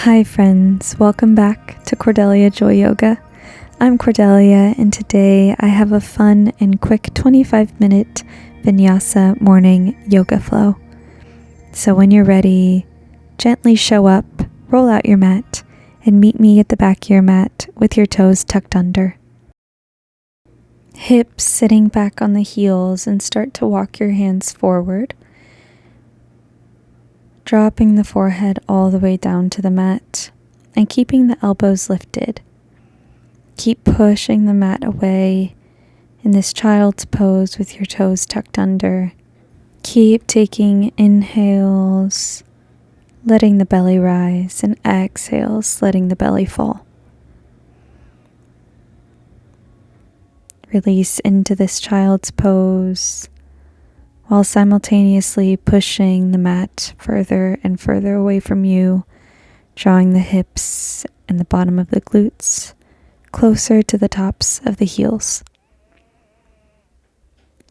Hi friends, welcome back to Cordelia Joy Yoga. I'm Cordelia and today I have a fun and quick 25-minute Vinyasa morning yoga flow. So when you're ready, gently show up, roll out your mat, and meet me at the back of your mat with your toes tucked under. Hips sitting back on the heels and start to walk your hands forward, dropping the forehead all the way down to the mat and keeping the elbows lifted. Keep pushing the mat away in this child's pose with your toes tucked under. Keep taking inhales, letting the belly rise, and exhales, letting the belly fall. Release into this child's pose while simultaneously pushing the mat further and further away from you, drawing the hips and the bottom of the glutes closer to the tops of the heels.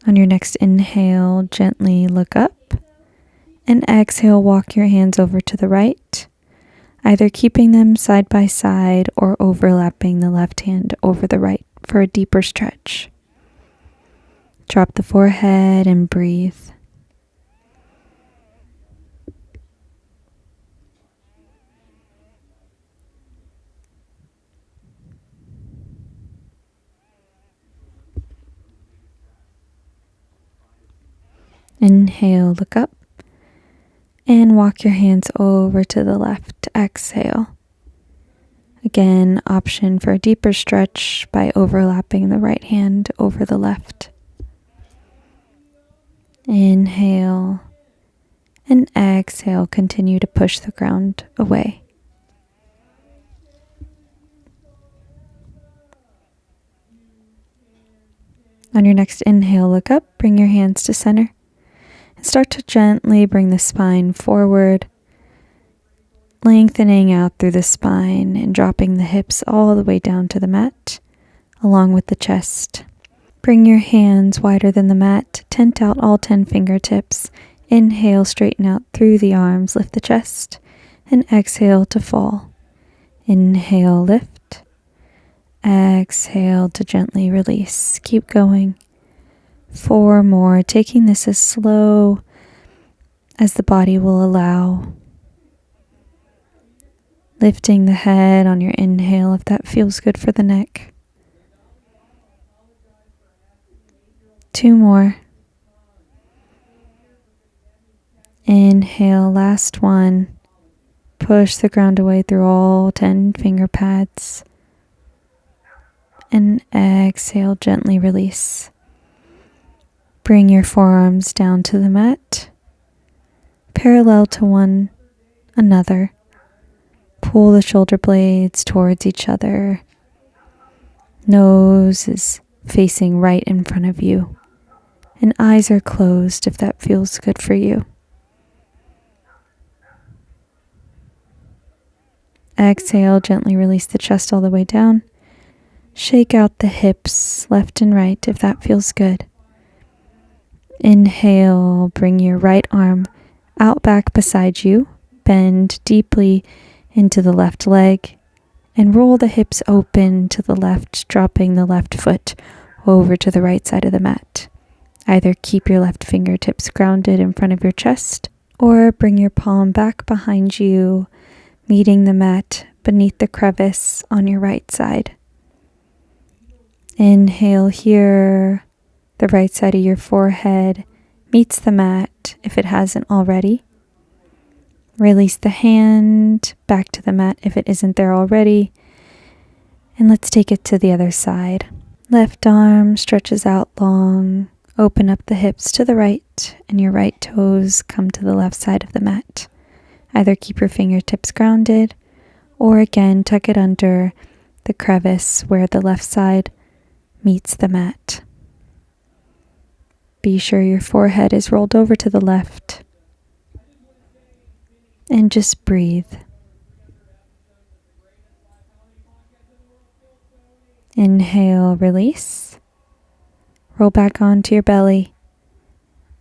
On your next inhale, gently look up, and exhale, walk your hands over to the right, either keeping them side by side or overlapping the left hand over the right for a deeper stretch. Drop the forehead and breathe. Inhale, look up, and walk your hands over to the left. Exhale. Again, option for a deeper stretch by overlapping the right hand over the left. Inhale and exhale. Continue to push the ground away. On your next inhale, look up, bring your hands to center, and start to gently bring the spine forward, lengthening out through the spine and dropping the hips all the way down to the mat, along with the chest. Bring your hands wider than the mat, tent out all 10 fingertips. Inhale, straighten out through the arms, lift the chest, and exhale to fall. Inhale, lift. Exhale to gently release. Keep going. 4 more, taking this as slow as the body will allow. Lifting the head on your inhale if that feels good for the neck. 2 more. Inhale, last one. Push the ground away through all 10 finger pads. And exhale, gently release. Bring your forearms down to the mat, parallel to one another. Pull the shoulder blades towards each other. Nose is facing right in front of you. And eyes are closed if that feels good for you. Exhale, gently release the chest all the way down. Shake out the hips left and right if that feels good. Inhale, bring your right arm out back beside you. Bend deeply into the left leg and roll the hips open to the left, dropping the left foot over to the right side of the mat. Either keep your left fingertips grounded in front of your chest or bring your palm back behind you, meeting the mat beneath the crevice on your right side. Inhale here, the right side of your forehead meets the mat if it hasn't already. Release the hand back to the mat if it isn't there already. And let's take it to the other side. Left arm stretches out long. Open up the hips to the right and your right toes come to the left side of the mat. Either keep your fingertips grounded or again tuck it under the crevice where the left side meets the mat. Be sure your forehead is rolled over to the left. And just breathe. Inhale, release. Roll back onto your belly.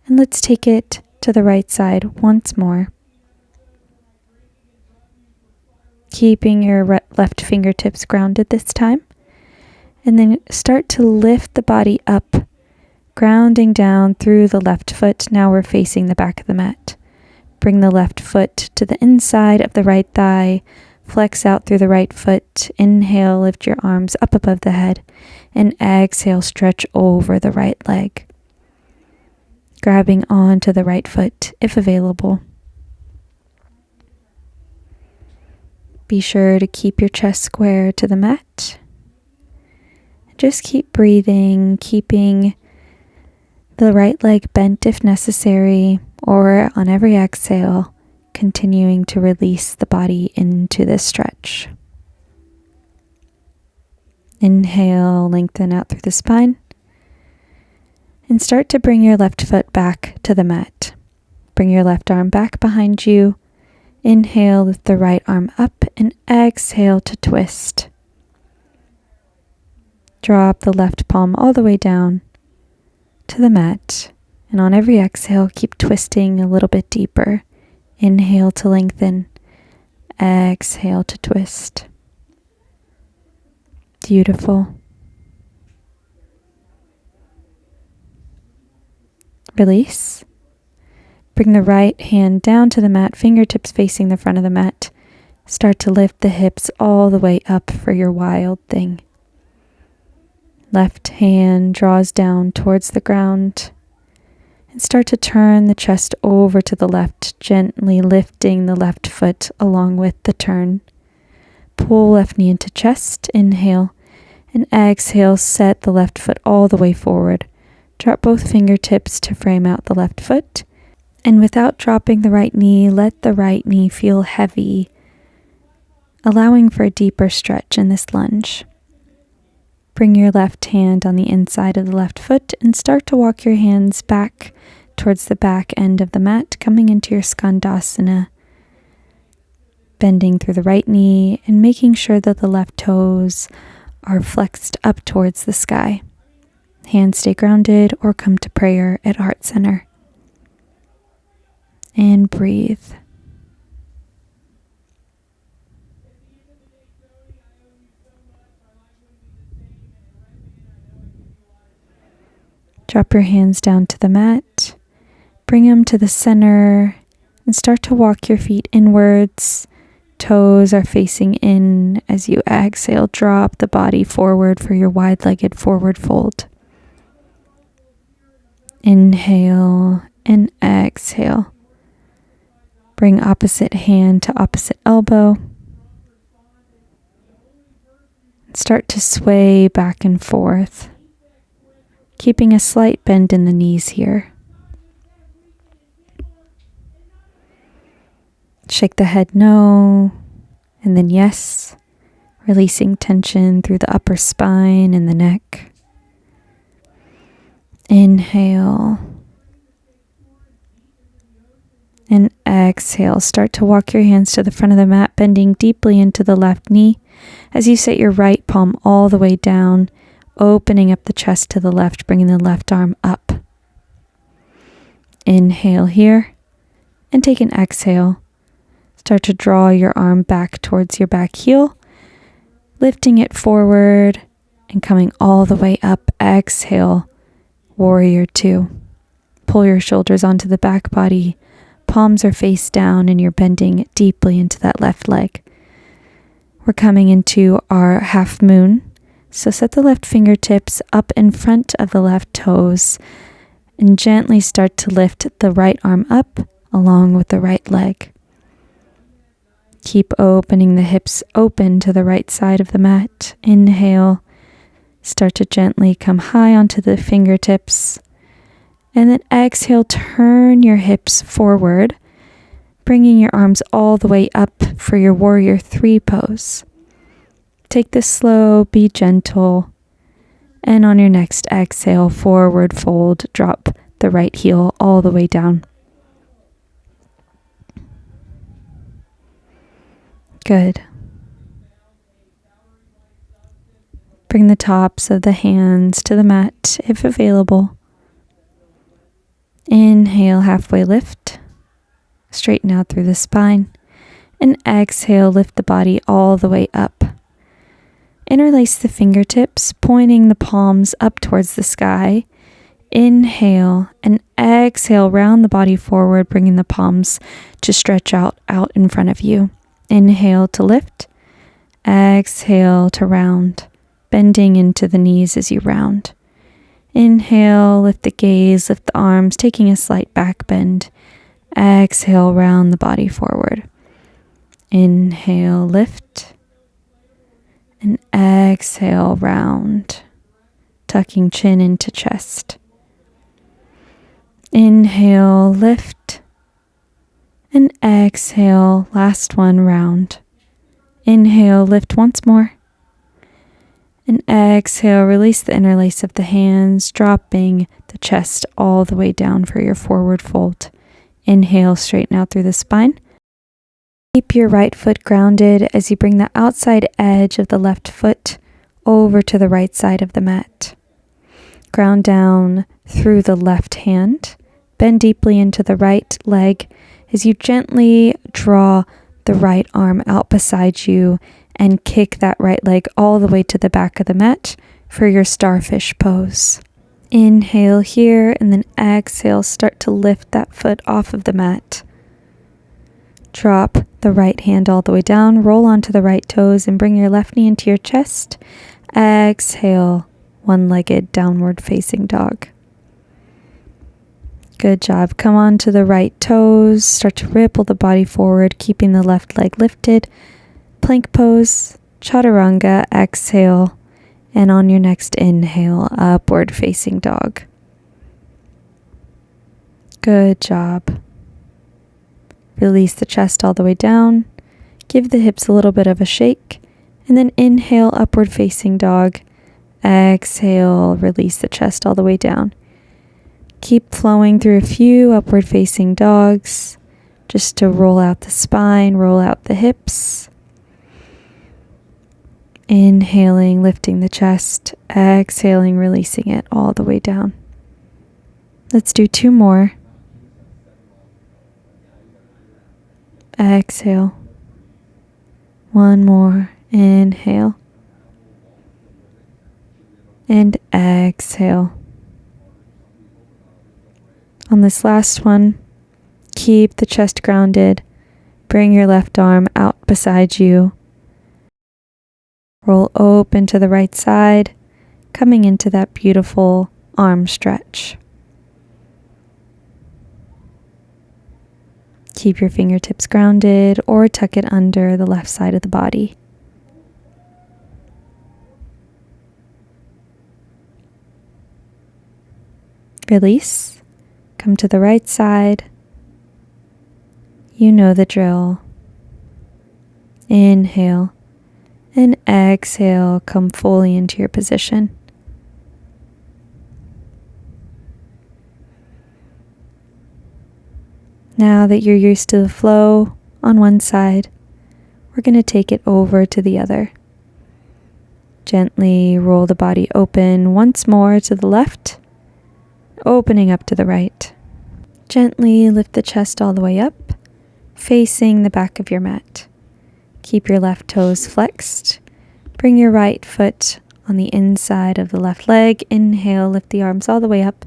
And let's take it to the right side once more. keeping your left fingertips grounded this time. And then start to lift the body up, grounding down through the left foot. Now we're facing the back of the mat. Bring the left foot to the inside of the right thigh. Flex out through the right foot. Inhale, lift your arms up above the head. And exhale, stretch over the right leg. Grabbing onto the right foot if available. Be sure to keep your chest square to the mat. Just keep breathing, keeping the right leg bent if necessary, or on every exhale, continuing to release the body into this stretch. Inhale, lengthen out through the spine, and start to bring your left foot back to the mat. Bring your left arm back behind you. Inhale, lift the right arm up, and exhale to twist. Drop the left palm all the way down to the mat, and on every exhale, keep twisting a little bit deeper. Inhale to lengthen, exhale to twist. Beautiful. Release. Bring the right hand down to the mat, fingertips facing the front of the mat. Start to lift the hips all the way up for your wild thing. Left hand draws down towards the ground. And start to turn the chest over to the left, gently lifting the left foot along with the turn. Pull left knee into chest, inhale, and exhale, set the left foot all the way forward. Drop both fingertips to frame out the left foot. And without dropping the right knee, let the right knee feel heavy, allowing for a deeper stretch in this lunge. Bring your left hand on the inside of the left foot and start to walk your hands back towards the back end of the mat, coming into your skandasana. Bending through the right knee and making sure that the left toes are flexed up towards the sky. Hands stay grounded or come to prayer at heart center. And breathe. Drop your hands down to the mat, bring them to the center, and start to walk your feet inwards. Toes are facing in. As you exhale, drop the body forward for your wide-legged forward fold. Inhale and exhale. Bring opposite hand to opposite elbow. Start to sway back and forth, keeping a slight bend in the knees here. Shake the head no, and then yes, releasing tension through the upper spine and the neck. Inhale. And exhale. Start to walk your hands to the front of the mat, bending deeply into the left knee as you set your right palm all the way down, opening up the chest to the left, bringing the left arm up. Inhale here, and take an exhale. Start to draw your arm back towards your back heel, lifting it forward and coming all the way up. Exhale, warrior two. Pull your shoulders onto the back body. Palms are face down and you're bending deeply into that left leg. We're coming into our half moon. So set the left fingertips up in front of the left toes and gently start to lift the right arm up along with the right leg. Keep opening the hips open to the right side of the mat. Inhale. Start to gently come high onto the fingertips. And then exhale, turn your hips forward, bringing your arms all the way up for your warrior three pose. Take this slow, be gentle, and on your next exhale, forward fold, drop the right heel all the way down. Good. Bring the tops of the hands to the mat if available. Inhale, halfway lift. Straighten out through the spine. And exhale, lift the body all the way up. Interlace the fingertips, pointing the palms up towards the sky. Inhale and exhale, round the body forward, bringing the palms to stretch out in front of you. Inhale to lift. Exhale to round, bending into the knees as you round. Inhale, lift the gaze, lift the arms, taking a slight back bend. Exhale, round the body forward. Inhale, lift. And exhale, round, tucking chin into chest. Inhale, lift. And exhale, last one, round. Inhale, lift once more. And exhale, release the interlace of the hands, dropping the chest all the way down for your forward fold. Inhale, straighten out through the spine. Keep your right foot grounded as you bring the outside edge of the left foot over to the right side of the mat. Ground down through the left hand. Bend deeply into the right leg as you gently draw the right arm out beside you and kick that right leg all the way to the back of the mat for your starfish pose. Inhale here and then exhale, start to lift that foot off of the mat. Drop the right hand all the way down, roll onto the right toes and bring your left knee into your chest. Exhale, one-legged downward facing dog. Good job. Come onto the right toes, start to ripple the body forward, keeping the left leg lifted. Plank pose, chaturanga, exhale, and on your next inhale, upward facing dog. Good job. Release the chest all the way down. Give the hips a little bit of a shake. And then inhale, upward facing dog. Exhale, release the chest all the way down. Keep flowing through a few upward facing dogs, just to roll out the spine, roll out the hips. Inhaling, lifting the chest. Exhaling, releasing it all the way down. Let's do 2 more. Exhale. 1 more. Inhale. And exhale. On this last one, keep the chest grounded. Bring your left arm out beside you. Roll open to the right side, coming into that beautiful arm stretch. Keep your fingertips grounded or tuck it under the left side of the body. Release. Come to the right side. You know the drill. Inhale and exhale. Come fully into your position. Now that you're used to the flow on one side, we're going to take it over to the other. Gently roll the body open once more to the left, opening up to the right. Gently lift the chest all the way up, facing the back of your mat. Keep your left toes flexed. Bring your right foot on the inside of the left leg. Inhale, lift the arms all the way up.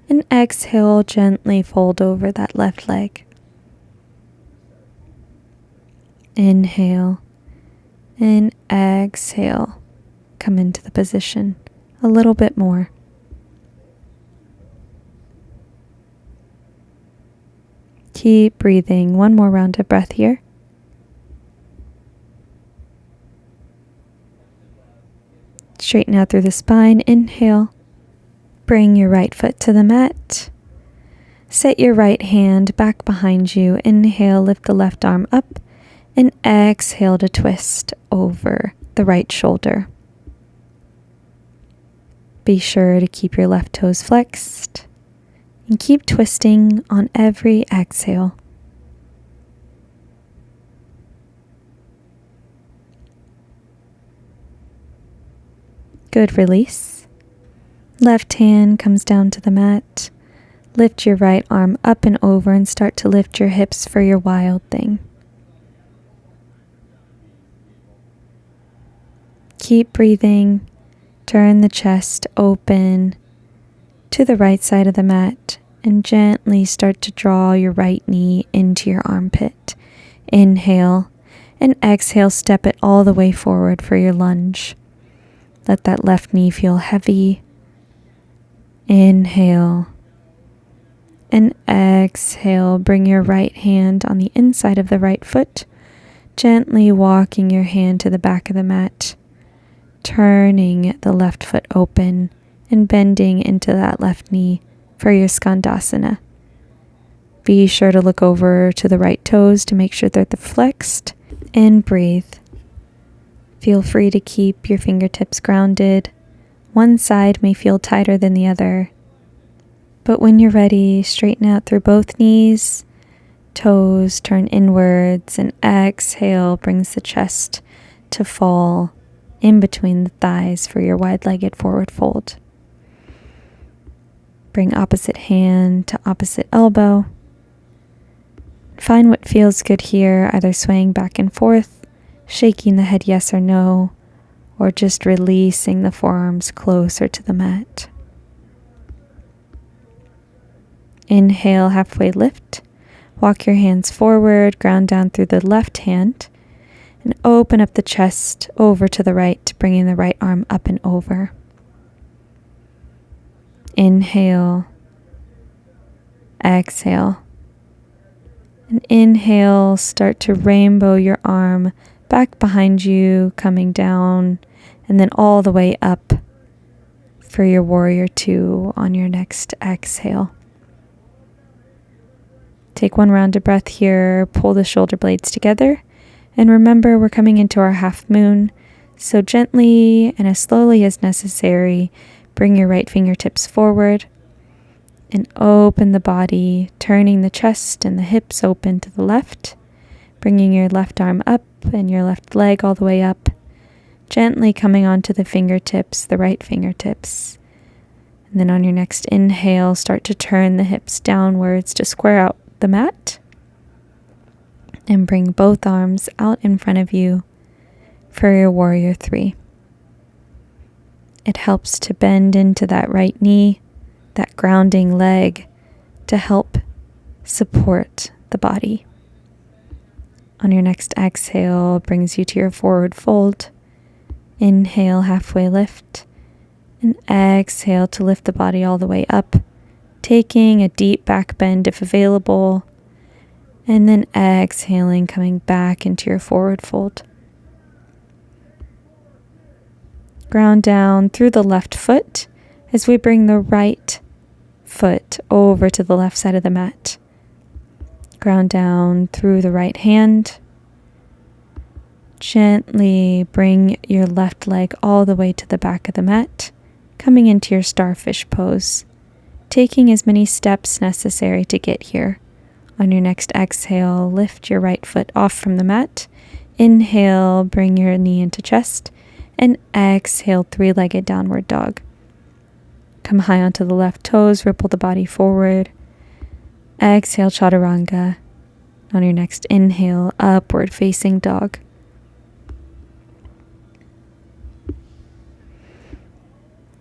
And exhale, gently fold over that left leg. Inhale and exhale. Come into the position a little bit more. Keep breathing. 1 more round of breath here. Straighten out through the spine. Inhale. Bring your right foot to the mat. Set your right hand back behind you. Inhale, lift the left arm up. And exhale to twist over the right shoulder. Be sure to keep your left toes flexed. And keep twisting on every exhale. Good release. Left hand comes down to the mat. Lift your right arm up and over and start to lift your hips for your wild thing. keep breathing. Turn the chest open to the right side of the mat and gently start to draw your right knee into your armpit. Inhale and exhale, step it all the way forward for your lunge. Let that left knee feel heavy. Inhale and exhale. Bring your right hand on the inside of the right foot, gently walking your hand to the back of the mat, turning the left foot open and bending into that left knee for your Skandasana. Be sure to look over to the right toes to make sure that they're flexed, and breathe. Feel free to keep your fingertips grounded. One side may feel tighter than the other, but when you're ready, straighten out through both knees, toes turn inwards, and exhale brings the chest to fall in between the thighs for your wide-legged forward fold. Bring opposite hand to opposite elbow. Find what feels good here, either swaying back and forth, shaking the head yes or no, or just releasing the forearms closer to the mat. Inhale, halfway lift. Walk your hands forward, ground down through the left hand, and open up the chest over to the right, bringing the right arm up and over. Inhale, exhale, and inhale, start to rainbow your arm back behind you, coming down, and then all the way up for your warrior two on your next exhale. Take one round of breath here, pull the shoulder blades together, and remember we're coming into our half moon, so gently and as slowly as necessary, bring your right fingertips forward and open the body, turning the chest and the hips open to the left, bringing your left arm up and your left leg all the way up, gently coming onto the fingertips, the right fingertips. And then on your next inhale, start to turn the hips downwards to square out the mat and bring both arms out in front of you for your warrior three. It helps to bend into that right knee, that grounding leg, to help support the body. On your next exhale, brings you to your forward fold. Inhale, halfway lift, and exhale to lift the body all the way up, taking a deep back bend if available, and then exhaling, coming back into your forward fold. Ground down through the left foot as we bring the right foot over to the left side of the mat. Ground down through the right hand. Gently bring your left leg all the way to the back of the mat, coming into your starfish pose, taking as many steps necessary to get here. On your next exhale, lift your right foot off from the mat. Inhale, bring your knee into chest, and exhale, three-legged downward dog. Come high onto the left toes, ripple the body forward. Exhale, chaturanga. On your next inhale, upward facing dog.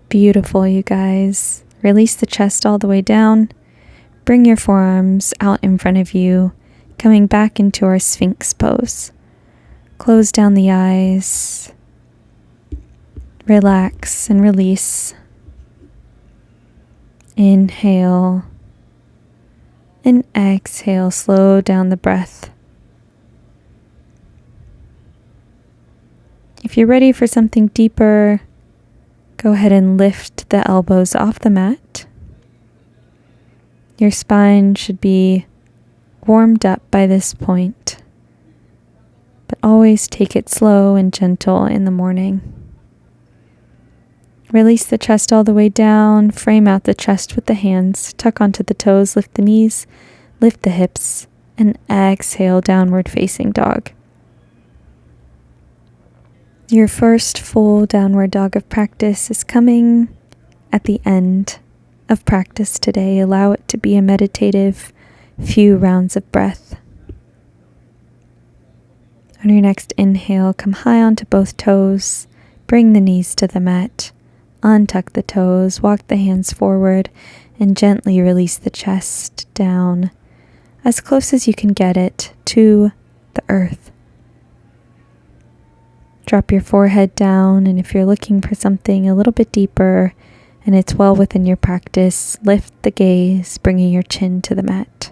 Beautiful, you guys. Release the chest all the way down. Bring your forearms out in front of you, coming back into our Sphinx pose. Close down the eyes. Relax and release. Inhale and exhale. Slow down the breath. If you're ready for something deeper, go ahead and lift the elbows off the mat. Your spine should be warmed up by this point, but always take it slow and gentle in the morning. Release the chest all the way down, frame out the chest with the hands, tuck onto the toes, lift the knees, lift the hips, and exhale, downward facing dog. Your first full downward dog of practice is coming at the end of practice today. Allow it to be a meditative few rounds of breath. On your next inhale, come high onto both toes, Bring the knees to the mat. Untuck the toes, walk the hands forward, and gently release the chest down as close as you can get it to the earth. Drop your forehead down, and if you're looking for something a little bit deeper and it's well within your practice, lift the gaze, bringing your chin to the mat.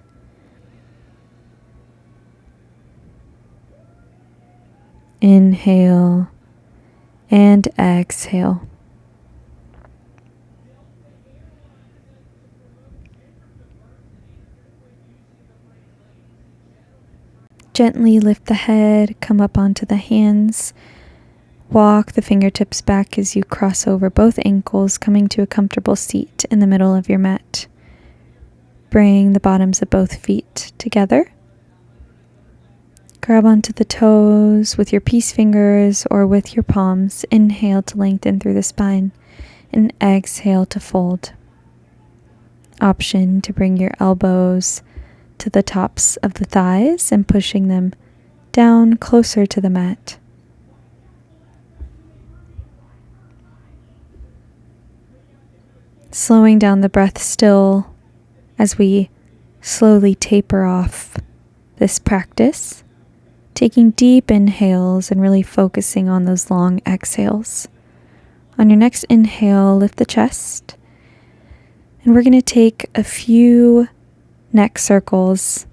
Inhale and exhale. Gently lift the head, come up onto the hands. Walk the fingertips back as you cross over both ankles, coming to a comfortable seat in the middle of your mat. Bring the bottoms of both feet together. Grab onto the toes with your peace fingers or with your palms. Inhale to lengthen through the spine and exhale to fold. Option to bring your elbows to the tops of the thighs and pushing them down closer to the mat. Slowing down the breath still as we slowly taper off this practice, taking deep inhales and really focusing on those long exhales. On your next inhale, lift the chest, and we're going to take a few neck circles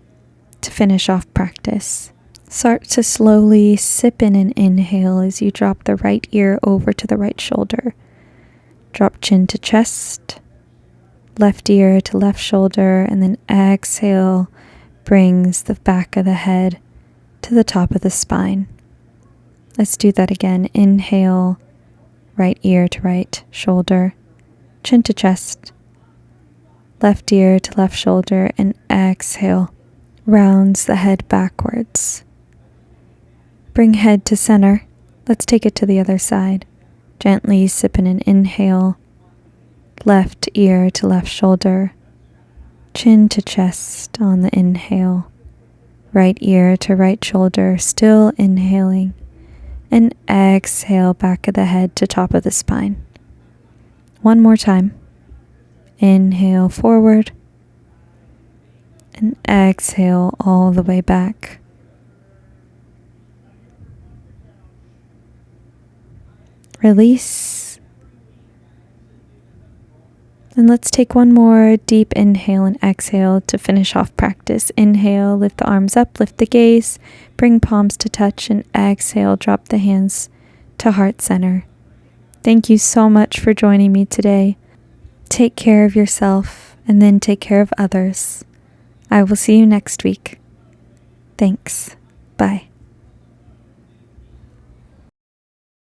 to finish off practice. Start to slowly sip in an inhale as you drop the right ear over to the right shoulder. Drop chin to chest, left ear to left shoulder, and then exhale brings the back of the head to the top of the spine. Let's do that again. Inhale, right ear to right shoulder, chin to chest, left ear to left shoulder, and exhale rounds the head backwards. Bring head to center. Let's take it to the other side. Gently sip in an inhale, left ear to left shoulder, chin to chest on the inhale, right ear to right shoulder, still inhaling, and exhale back of the head to top of the spine. One more time. Inhale forward, and exhale all the way back. Release. And let's take one more deep inhale and exhale to finish off practice. Inhale, lift the arms up, lift the gaze, bring palms to touch, and exhale, drop the hands to heart center. Thank you so much for joining me today. Take care of yourself and then take care of others. I will see you next week. Thanks. Bye.